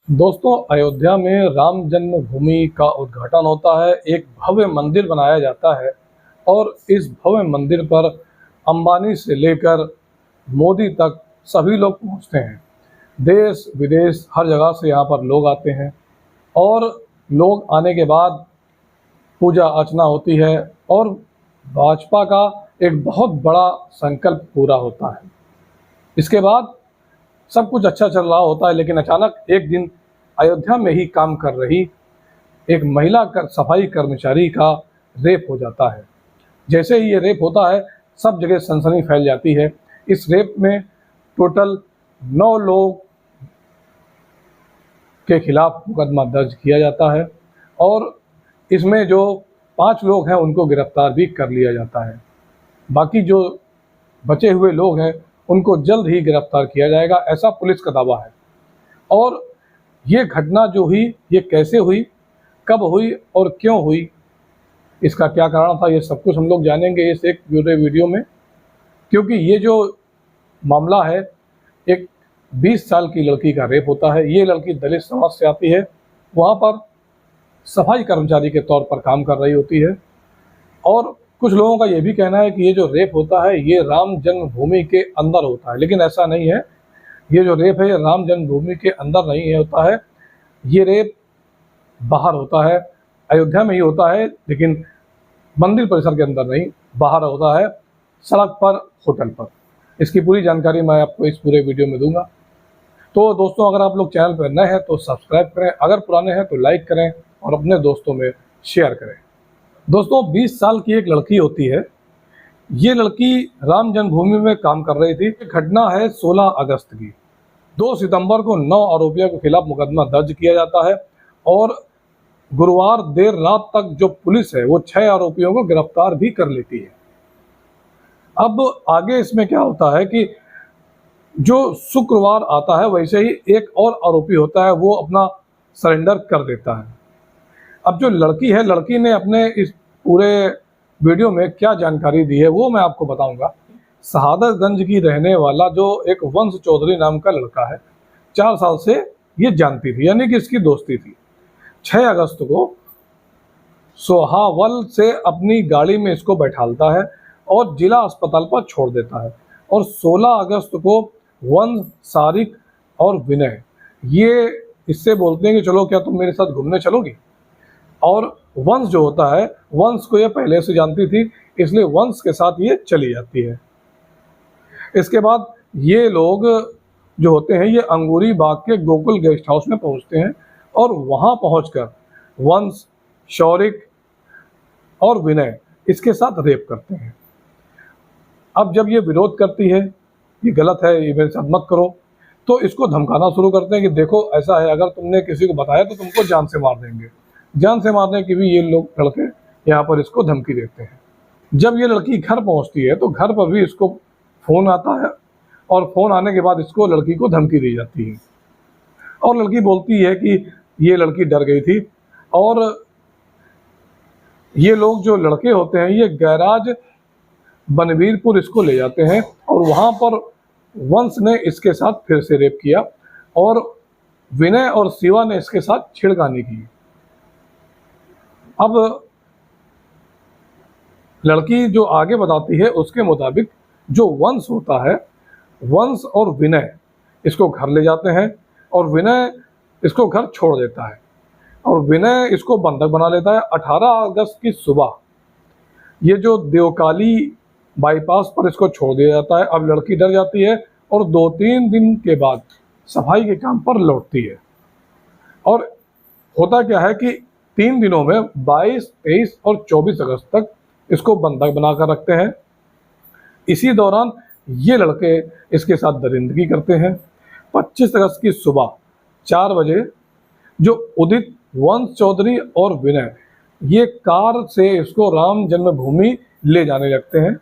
दोस्तों, अयोध्या में राम जन्मभूमि का उद्घाटन होता है। एक भव्य मंदिर बनाया जाता है और इस भव्य मंदिर पर अंबानी से लेकर मोदी तक सभी लोग पहुंचते हैं। देश विदेश हर जगह से यहाँ पर लोग आते हैं और लोग आने के बाद पूजा अर्चना होती है और भाजपा का एक बहुत बड़ा संकल्प पूरा होता है। इसके बाद सब कुछ अच्छा चल रहा होता है, लेकिन अचानक एक दिन अयोध्या में ही काम कर रही एक महिला सफाई कर्मचारी का रेप हो जाता है। जैसे ही ये रेप होता है, सब जगह सनसनी फैल जाती है। इस रेप में टोटल 9 लोग के खिलाफ मुकदमा दर्ज किया जाता है और इसमें जो 5 लोग हैं उनको गिरफ्तार भी कर लिया जाता है। बाकी जो बचे हुए लोग हैं उनको जल्द ही गिरफ्तार किया जाएगा, ऐसा पुलिस का दावा है। और ये घटना जो हुई, ये कैसे हुई, कब हुई और क्यों हुई, इसका क्या कारण था, ये सब कुछ हम लोग जानेंगे इस एक पूरे वीडियो में। क्योंकि ये जो मामला है, एक 20 साल की लड़की का रेप होता है। ये लड़की दलित समाज से आती है, वहाँ पर सफाई कर्मचारी के तौर पर काम कर रही होती है। और कुछ लोगों का ये भी कहना है कि ये जो रेप होता है ये राम जन्मभूमि के अंदर होता है, लेकिन ऐसा नहीं है। ये जो रेप है ये राम जन्मभूमि के अंदर नहीं होता है, ये रेप बाहर होता है, अयोध्या में ही होता है, लेकिन मंदिर परिसर के अंदर नहीं, बाहर होता है, सड़क पर, होटल पर। इसकी पूरी जानकारी मैं आपको इस पूरे वीडियो में दूंगा। तो दोस्तों, अगर आप लोग चैनल पर नए हैं तो सब्सक्राइब करें, अगर पुराने हैं तो लाइक करें और अपने दोस्तों में शेयर करें। दोस्तों, 20 साल की एक लड़की होती है। ये लड़की राम जन्मभूमि में काम कर रही थी। घटना है 16 अगस्त की। 2 सितंबर को 9 आरोपियों के खिलाफ मुकदमा दर्ज किया जाता है और गुरुवार देर रात तक जो पुलिस है वो 6 आरोपियों को गिरफ्तार भी कर लेती है। अब आगे इसमें क्या होता है कि जो शुक्रवार आता है वैसे ही एक और आरोपी होता है, वो अपना सरेंडर कर देता है। अब जो लड़की है, लड़की ने अपने इस पूरे वीडियो में क्या जानकारी दी है वो मैं आपको बताऊंगा। शहादतगंज की रहने वाला जो एक वंश चौधरी नाम का लड़का है, 4 साल से ये जानती थी, यानी कि इसकी दोस्ती थी। 6 अगस्त को सोहावल से अपनी गाड़ी में इसको बैठालता है और जिला अस्पताल पर छोड़ देता है। और 16 अगस्त को वंश, सारिक और विनय ये इससे बोलते हैं कि चलो क्या तुम मेरे साथ घूमने चलोगी। और वंश जो होता है, वंश को ये पहले से जानती थी, इसलिए वंश के साथ ये चली जाती है। इसके बाद ये लोग जो होते हैं ये अंगूरी बाग के गोकुल गेस्ट हाउस में पहुंचते हैं और वहां पहुंचकर वंश, शौरिक और विनय इसके साथ रेप करते हैं। अब जब ये विरोध करती है, ये गलत है, ये मेरे साथ मत करो, तो इसको धमकाना शुरू करते हैं कि देखो ऐसा है, अगर तुमने किसी को बताया तो तुमको जान से मार देंगे। जान से मारने की भी ये लोग लड़के यहाँ पर इसको धमकी देते हैं। जब ये लड़की घर पहुँचती है तो घर पर भी इसको फ़ोन आता है और फ़ोन आने के बाद इसको लड़की को धमकी दी जाती है और लड़की बोलती है कि ये लड़की डर गई थी। और ये लोग जो लड़के होते हैं ये गैराज बनवीरपुर इसको ले जाते हैं और वहाँ पर वंश ने इसके साथ फिर से रेप किया और विनय और शिवा ने इसके साथ छेड़खानी की। अब लड़की जो आगे बताती है उसके मुताबिक जो वंश होता है, वंश और विनय इसको घर ले जाते हैं और विनय इसको घर छोड़ देता है और विनय इसको बंधक बना लेता है। 18 अगस्त की सुबह ये जो देवकाली बाईपास पर इसको छोड़ दिया जाता है। अब लड़की डर जाती है और 2-3 दिन के बाद सफाई के काम पर लौटती है। और होता क्या है कि 3 दिनों में 22, 23 और 24 अगस्त तक इसको बंधक बनाकर रखते हैं। इसी दौरान ये लड़के इसके साथ दरिंदगी करते हैं। 25 अगस्त की सुबह 4 बजे जो उदित, वंश चौधरी और विनय ये कार से इसको राम जन्मभूमि ले जाने लगते हैं।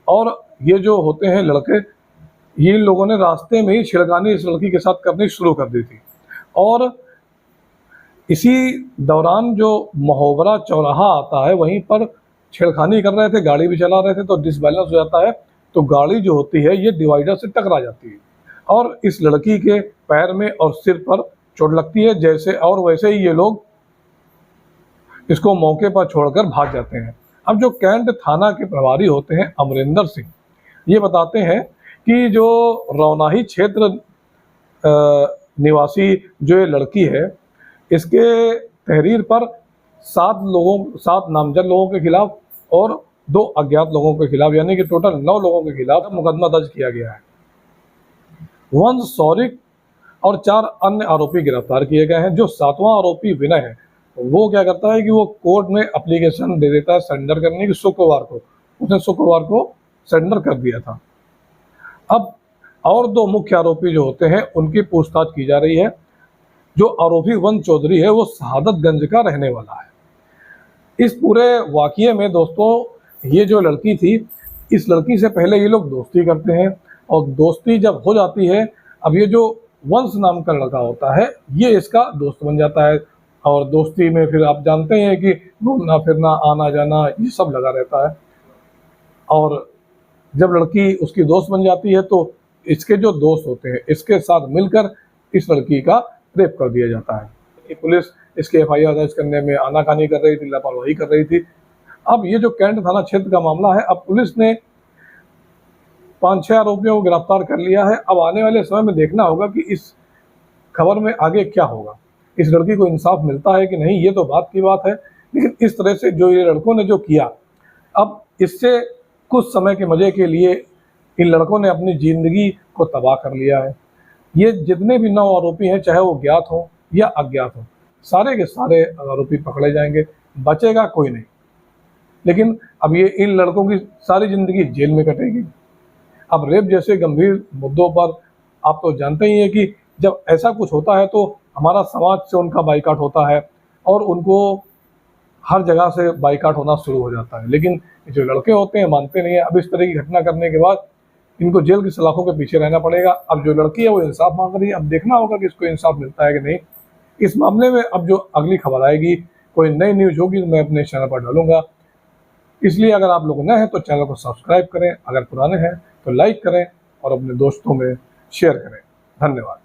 और ये जो होते हैं लड़के, ये लोगों ने रास्ते में ही छेड़खानी इस लड़की के साथ करनी शुरू कर दी थी। और इसी दौरान जो महोबरा चौराहा आता है वहीं पर छेड़खानी कर रहे थे, गाड़ी भी चला रहे थे, तो डिसबैलेंस हो जाता है, तो गाड़ी जो होती है ये डिवाइडर से टकरा जाती है और इस लड़की के पैर में और सिर पर चोट लगती है जैसे, और वैसे ही ये लोग इसको मौके पर छोड़कर भाग जाते हैं। अब जो कैंट थाना के प्रभारी होते हैं अमरिंदर सिंह, ये बताते हैं कि जो रौनाही क्षेत्र निवासी जो ये लड़की है, इसके तहरीर पर 7 नामजद लोगों के खिलाफ और 2 अज्ञात लोगों के खिलाफ, यानी कि टोटल 9 लोगों के खिलाफ मुकदमा दर्ज किया गया है। वंश सौरिक और 4 अन्य आरोपी गिरफ्तार किए गए हैं। जो 7वां आरोपी विनय है, वो क्या करता है कि वो कोर्ट में एप्लीकेशन दे देता है सरेंडर करने की। शुक्रवार को उसने सरेंडर कर दिया था। अब और 2 मुख्य आरोपी जो होते हैं उनकी पूछताछ की जा रही है। जो आरोपी वंश चौधरी है वो शहादतगंज का रहने वाला है। इस पूरे वाकये में दोस्तों, ये जो लड़की थी, इस लड़की से पहले ये लोग दोस्ती करते हैं, और दोस्ती जब हो जाती है, अब ये जो वंश नाम का लड़का होता है ये इसका दोस्त बन जाता है, और दोस्ती में फिर आप जानते हैं कि घूमना फिरना, आना जाना, ये सब लगा रहता है। और जब लड़की उसकी दोस्त बन जाती है तो इसके जो दोस्त होते हैं इसके साथ मिलकर इस लड़की का रेप कर दिया जाता है। पुलिस इसके एफआईआर दर्ज करने में आनाकानी कर रही थी, लापरवाही कर रही थी। अब ये जो कैंट थाना क्षेत्र का मामला है, अब पुलिस ने 5-6 आरोपियों को गिरफ्तार कर लिया है। अब आने वाले समय में देखना होगा कि इस खबर में आगे क्या होगा, इस लड़की को इंसाफ मिलता है कि नहीं, ये तो बात की बात है। लेकिन इस तरह से जो ये लड़कों ने जो किया, अब इससे कुछ समय के मजे के लिए इन लड़कों ने अपनी ज़िंदगी को तबाह कर लिया है। ये जितने भी 9 आरोपी हैं, चाहे वो ज्ञात हों या अज्ञात हों, सारे के सारे आरोपी पकड़े जाएंगे, बचेगा कोई नहीं। लेकिन अब ये इन लड़कों की सारी ज़िंदगी जेल में कटेगी। अब रेप जैसे गंभीर मुद्दों पर आप तो जानते ही हैं कि जब ऐसा कुछ होता है तो हमारा समाज से उनका बाइकाट होता है और उनको हर जगह से बाइकाट होना शुरू हो जाता है। लेकिन जो लड़के होते हैं मानते नहीं है। अब इस तरह की घटना करने के बाद इनको जेल की सलाखों के पीछे रहना पड़ेगा। अब जो लड़की है वो इंसाफ मांग रही है, अब देखना होगा कि इसको इंसाफ मिलता है कि नहीं। इस मामले में अब जो अगली खबर आएगी, कोई नई न्यूज़ होगी, मैं अपने चैनल पर डालूंगा। इसलिए अगर आप लोग नए हैं तो चैनल को सब्सक्राइब करें, अगर पुराने हैं तो लाइक करें और अपने दोस्तों में शेयर करें। धन्यवाद।